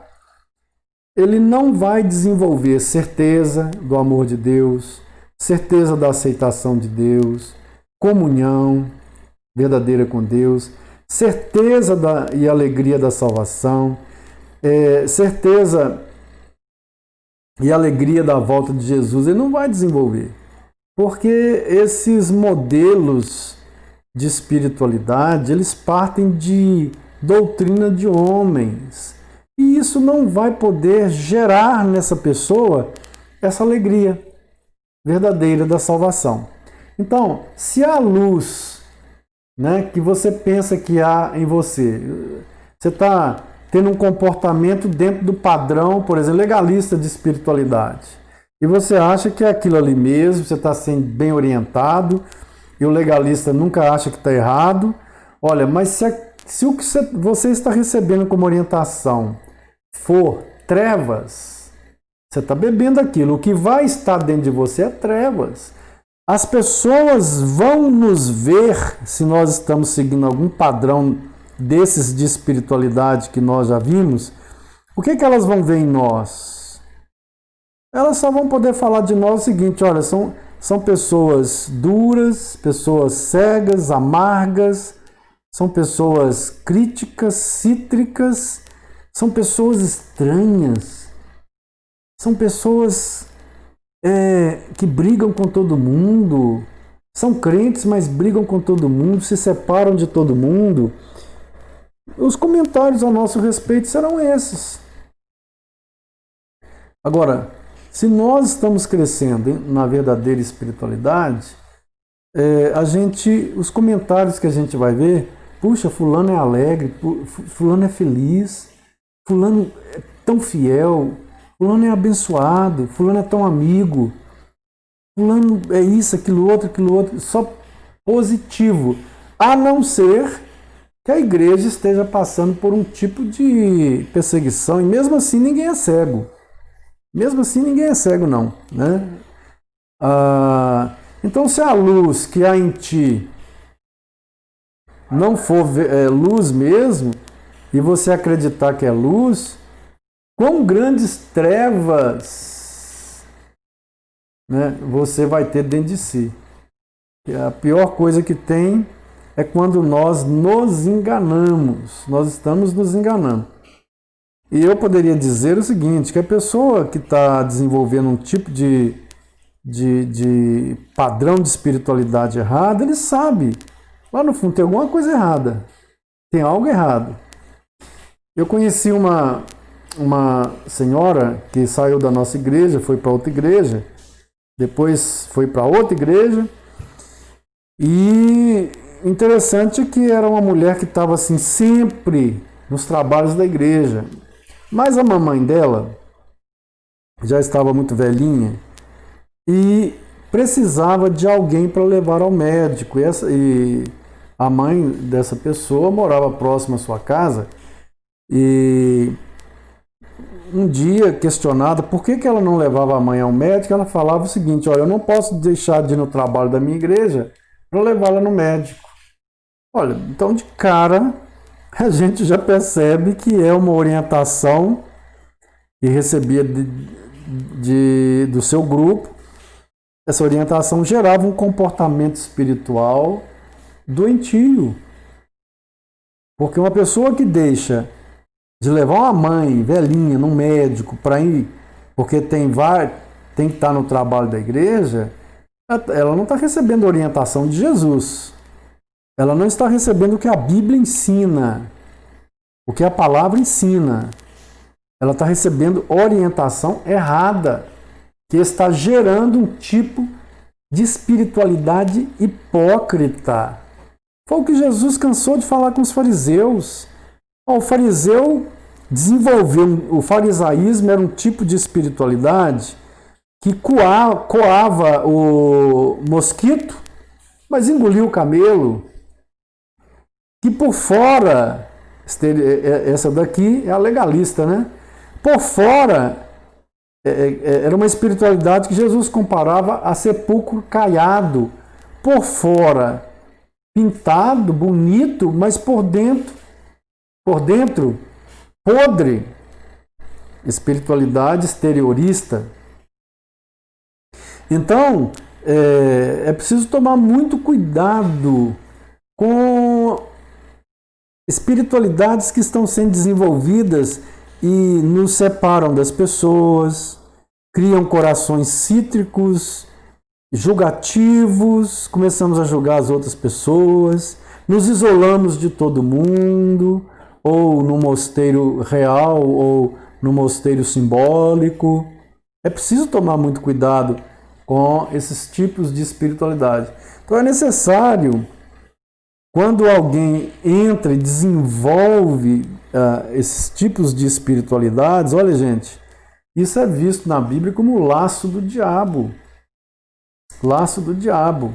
ele não vai desenvolver certeza do amor de Deus, certeza da aceitação de Deus, comunhão verdadeira com Deus, certeza e alegria da salvação, certeza e alegria da volta de Jesus. Ele não vai desenvolver. Porque esses modelos de espiritualidade, eles partem de doutrina de homens. E isso não vai poder gerar nessa pessoa essa alegria verdadeira da salvação. Então, se a luz, né, que você pensa que há em você, você está tendo um comportamento dentro do padrão, por exemplo, legalista de espiritualidade, e você acha que é aquilo ali mesmo, você está sendo bem orientado, e o legalista nunca acha que está errado. Olha, mas se o que você está recebendo como orientação for trevas, você está bebendo aquilo. O que vai estar dentro de você é trevas. As pessoas vão nos ver se nós estamos seguindo algum padrão desses de espiritualidade que nós já vimos. O que elas vão ver em nós? Elas só vão poder falar de nós o seguinte: olha, são pessoas duras, pessoas cegas, amargas, são pessoas críticas, cítricas, são pessoas estranhas, são pessoas que brigam com todo mundo, são crentes, mas brigam com todo mundo, se separam de todo mundo. Os comentários a nosso respeito serão esses. Agora, se nós estamos crescendo na verdadeira espiritualidade, os comentários que a gente vai ver, puxa, fulano é alegre, fulano é feliz, fulano é tão fiel, fulano é abençoado, fulano é tão amigo, fulano é isso, aquilo outro, só positivo, a não ser que a igreja esteja passando por um tipo de perseguição, e mesmo assim ninguém é cego. Mesmo assim ninguém é cego não, né? Então se a luz que há em ti não for luz mesmo, e você acreditar que é luz, quão grandes trevas, né, você vai ter dentro de si. E a pior coisa que tem é quando nós nos enganamos, nós estamos nos enganando. E eu poderia dizer o seguinte, que a pessoa que está desenvolvendo um tipo de padrão de espiritualidade errado, ele sabe, lá no fundo tem alguma coisa errada, tem algo errado. Eu conheci uma senhora que saiu da nossa igreja, foi para outra igreja, depois foi para outra igreja, e interessante é que era uma mulher que estava assim sempre nos trabalhos da igreja, mas a mamãe dela já estava muito velhinha e precisava de alguém para levar ao médico, e a mãe dessa pessoa morava próxima à sua casa. E um dia, questionada por que ela não levava a mãe ao médico, ela falava o seguinte: olha, eu não posso deixar de ir no trabalho da minha igreja para levá-la no médico. Olha, então de cara a gente já percebe que é uma orientação que recebia do seu grupo. Essa orientação gerava um comportamento espiritual doentio. Porque uma pessoa que deixa de levar uma mãe velhinha num médico para ir, porque tem que estar no trabalho da igreja, ela não está recebendo a orientação de Jesus. Ela não está recebendo o que a Bíblia ensina, o que a palavra ensina. Ela está recebendo orientação errada, que está gerando um tipo de espiritualidade hipócrita. Foi o que Jesus cansou de falar com os fariseus. O fariseu desenvolveu, o farisaísmo era um tipo de espiritualidade que coava o mosquito, mas engoliu o camelo. Que por fora, essa daqui é a legalista, né? Por fora, era uma espiritualidade que Jesus comparava a sepulcro caiado. Por fora, pintado, bonito, mas por dentro, podre. Espiritualidade exteriorista. Então, é preciso tomar muito cuidado com espiritualidades que estão sendo desenvolvidas e nos separam das pessoas, criam corações cítricos julgativos, começamos a julgar as outras pessoas, nos isolamos de todo mundo, ou no mosteiro real, ou no mosteiro simbólico. É preciso tomar muito cuidado com esses tipos de espiritualidade. Então é necessário, quando alguém entra e desenvolve esses tipos de espiritualidades, olha gente, isso é visto na Bíblia como o laço do diabo. Laço do diabo.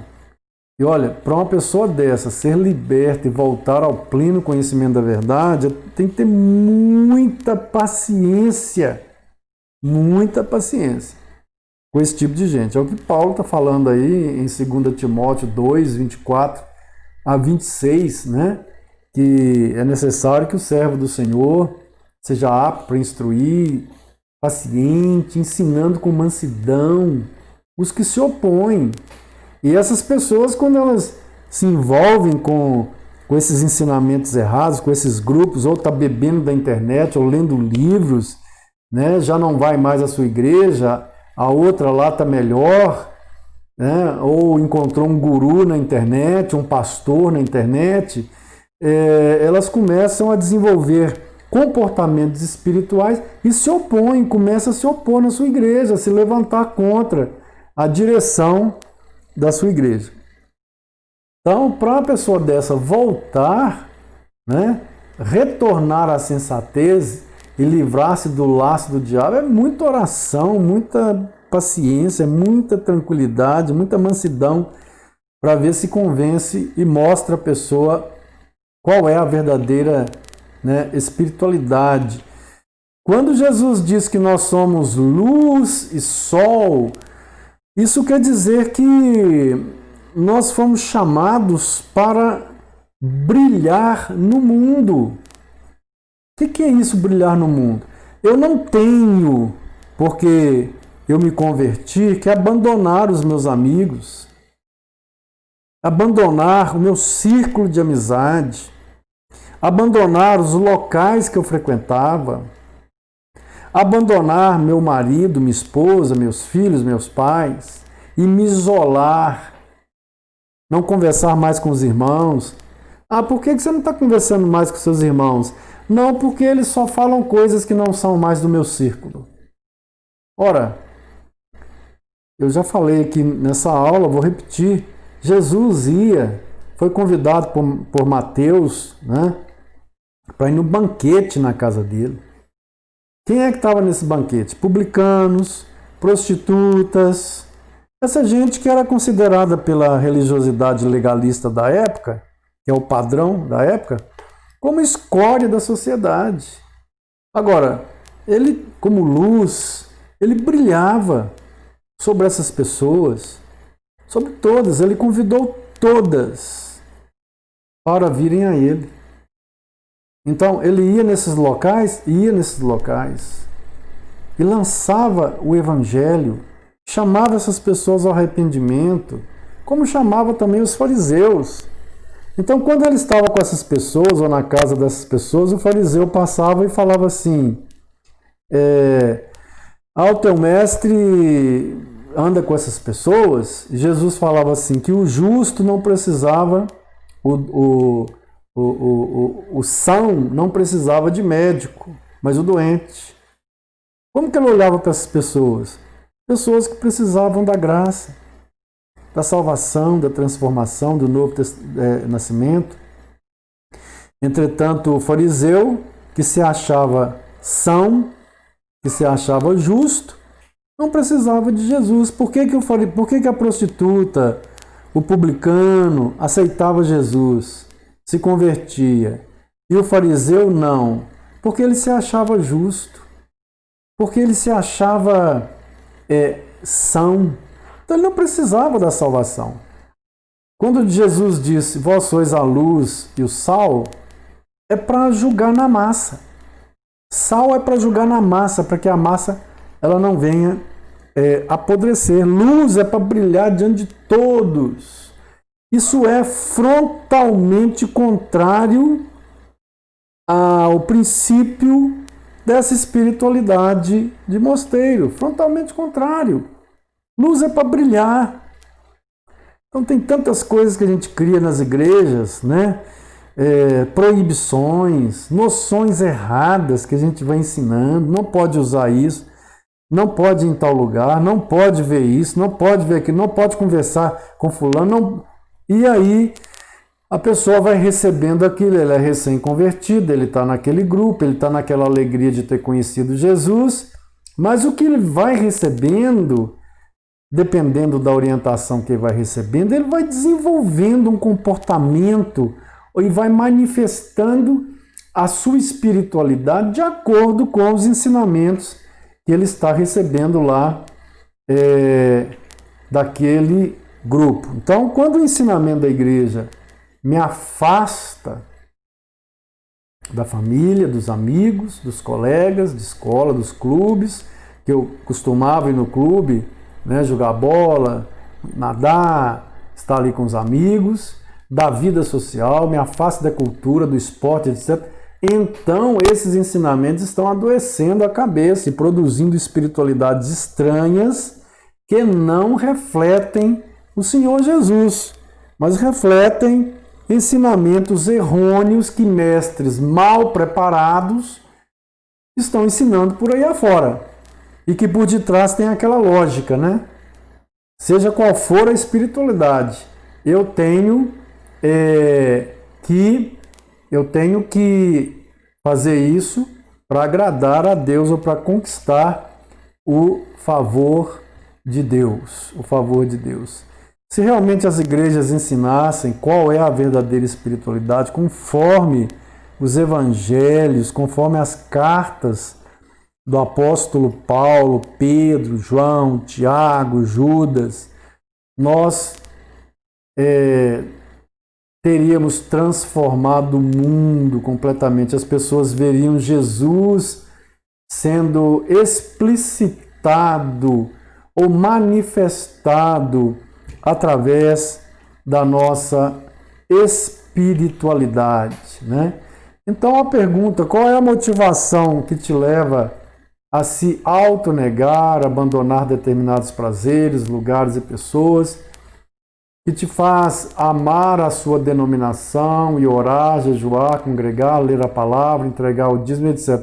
E olha, para uma pessoa dessa ser liberta e voltar ao pleno conhecimento da verdade, tem que ter muita paciência. Muita paciência com esse tipo de gente. É o que Paulo está falando aí em 2 Timóteo 2, 24 a 26, né? Que é necessário que o servo do Senhor seja apto para instruir, paciente, ensinando com mansidão os que se opõem. E essas pessoas, quando elas se envolvem com esses ensinamentos errados, com esses grupos, ou está bebendo da internet, ou lendo livros, né, já não vai mais à sua igreja, a outra lá está melhor, né, ou encontrou um guru na internet, um pastor na internet, elas começam a desenvolver comportamentos espirituais e se opõem, começam a se opor na sua igreja, a se levantar contra a direção da sua igreja. Então, para uma pessoa dessa voltar, né, retornar à sensatez e livrar-se do laço do diabo, é muita oração, muita paciência, muita tranquilidade, muita mansidão, para ver se convence e mostra a pessoa qual é a verdadeira, né, espiritualidade. Quando Jesus diz que nós somos luz e sol, isso quer dizer que nós fomos chamados para brilhar no mundo. O que é isso, brilhar no mundo? Eu não tenho, porque eu me converti, que abandonar os meus amigos, abandonar o meu círculo de amizade, abandonar os locais que eu frequentava, abandonar meu marido, minha esposa, meus filhos, meus pais, e me isolar, não conversar mais com os irmãos. Ah, por que você não está conversando mais com seus irmãos? Não, porque eles só falam coisas que não são mais do meu círculo. Ora, eu já falei aqui nessa aula, vou repetir, Jesus foi convidado por Mateus, né, para ir no banquete na casa dele. Quem é que estava nesse banquete? Publicanos, prostitutas, essa gente que era considerada pela religiosidade legalista da época, que é o padrão da época, como escória da sociedade. Agora, ele, como luz, ele brilhava sobre essas pessoas, sobre todas, ele convidou todas para virem a ele. Então, ele ia nesses locais e lançava o evangelho, chamava essas pessoas ao arrependimento, como chamava também os fariseus. Então, quando ele estava com essas pessoas, ou na casa dessas pessoas, o fariseu passava e falava assim, o teu mestre anda com essas pessoas. E Jesus falava assim, que o justo não precisava, o são não precisava de médico, mas o doente. Como que ele olhava para essas pessoas? Pessoas que precisavam da graça, da salvação, da transformação, do novo nascimento. Entretanto, o fariseu, que se achava são, que se achava justo, não precisava de Jesus. Por que a prostituta, o publicano, aceitava Jesus, se convertia, e o fariseu não? Porque ele se achava justo, porque ele se achava são. Então ele não precisava da salvação. Quando Jesus disse, vós sois a luz e o sal, é para julgar na massa. Sal é para julgar na massa, para que a massa ela não venha apodrecer. Luz é para brilhar diante de todos. Isso é frontalmente contrário ao princípio dessa espiritualidade de mosteiro. Frontalmente contrário. Luz é para brilhar. Então tem tantas coisas que a gente cria nas igrejas, né? Proibições, noções erradas que a gente vai ensinando, não pode usar isso, não pode ir em tal lugar, não pode ver isso, não pode ver aquilo, não pode conversar com fulano, não... E aí a pessoa vai recebendo aquilo, ele é recém-convertido, ele está naquele grupo, ele está naquela alegria de ter conhecido Jesus, mas o que ele vai recebendo, dependendo da orientação que ele vai recebendo, ele vai desenvolvendo um comportamento e vai manifestando a sua espiritualidade de acordo com os ensinamentos que ele está recebendo lá daquele grupo. Então, quando o ensinamento da igreja me afasta da família, dos amigos, dos colegas de escola, dos clubes, que eu costumava ir no clube, né, jogar bola, nadar, estar ali com os amigos, da vida social, me afasta da cultura, do esporte, etc. Então, esses ensinamentos estão adoecendo a cabeça e produzindo espiritualidades estranhas que não refletem o Senhor Jesus, mas refletem ensinamentos errôneos que mestres mal preparados estão ensinando por aí afora. E que por detrás tem aquela lógica, né? Seja qual for a espiritualidade, eu tenho que fazer isso para agradar a Deus ou para conquistar o favor de Deus. O favor de Deus. Se realmente as igrejas ensinassem qual é a verdadeira espiritualidade, conforme os evangelhos, conforme as cartas do apóstolo Paulo, Pedro, João, Tiago, Judas, nós teríamos transformado o mundo completamente. As pessoas veriam Jesus sendo explicitado ou manifestado através da nossa espiritualidade, né? Então a pergunta, qual é a motivação que te leva a se autonegar, abandonar determinados prazeres, lugares e pessoas, que te faz amar a sua denominação e orar, jejuar, congregar, ler a palavra, entregar o dízimo, etc.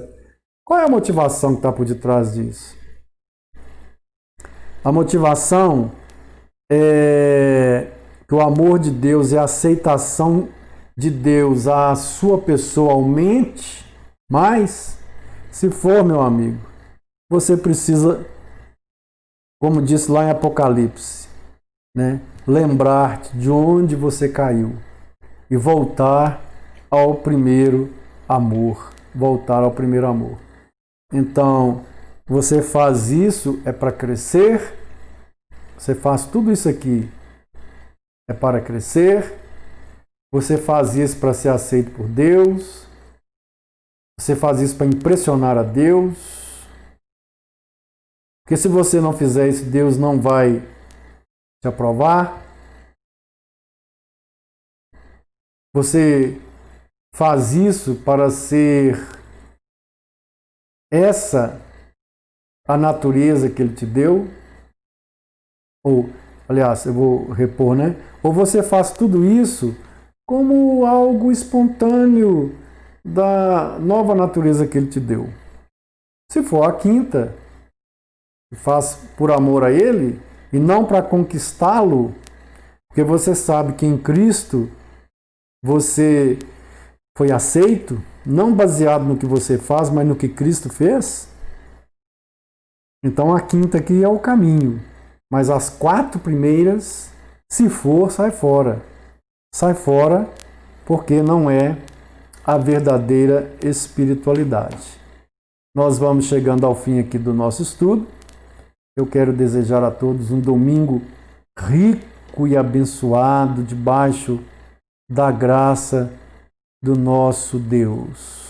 Qual é a motivação que está por detrás disso? A motivação é que o amor de Deus e a aceitação de Deus à sua pessoa aumente, mas, se for, meu amigo, você precisa, como disse lá em Apocalipse, né, lembrar-te de onde você caiu e voltar ao primeiro amor. Voltar ao primeiro amor. Então, você faz isso é para crescer, você faz tudo isso aqui é para crescer, você faz isso para ser aceito por Deus, você faz isso para impressionar a Deus, porque se você não fizer isso, Deus não vai te aprovar. Você faz isso para ser essa a natureza que Ele te deu? Ou, aliás, eu vou repor, né? Ou você faz tudo isso como algo espontâneo da nova natureza que Ele te deu? Se for a quinta, faz por amor a Ele e não para conquistá-lo, porque você sabe que em Cristo você foi aceito, não baseado no que você faz, mas no que Cristo fez. Então a quinta aqui é o caminho, mas as 4 primeiras, se for, sai fora. Sai fora porque não é a verdadeira espiritualidade. Nós vamos chegando ao fim aqui do nosso estudo. Eu quero desejar a todos um domingo rico e abençoado, debaixo da graça do nosso Deus.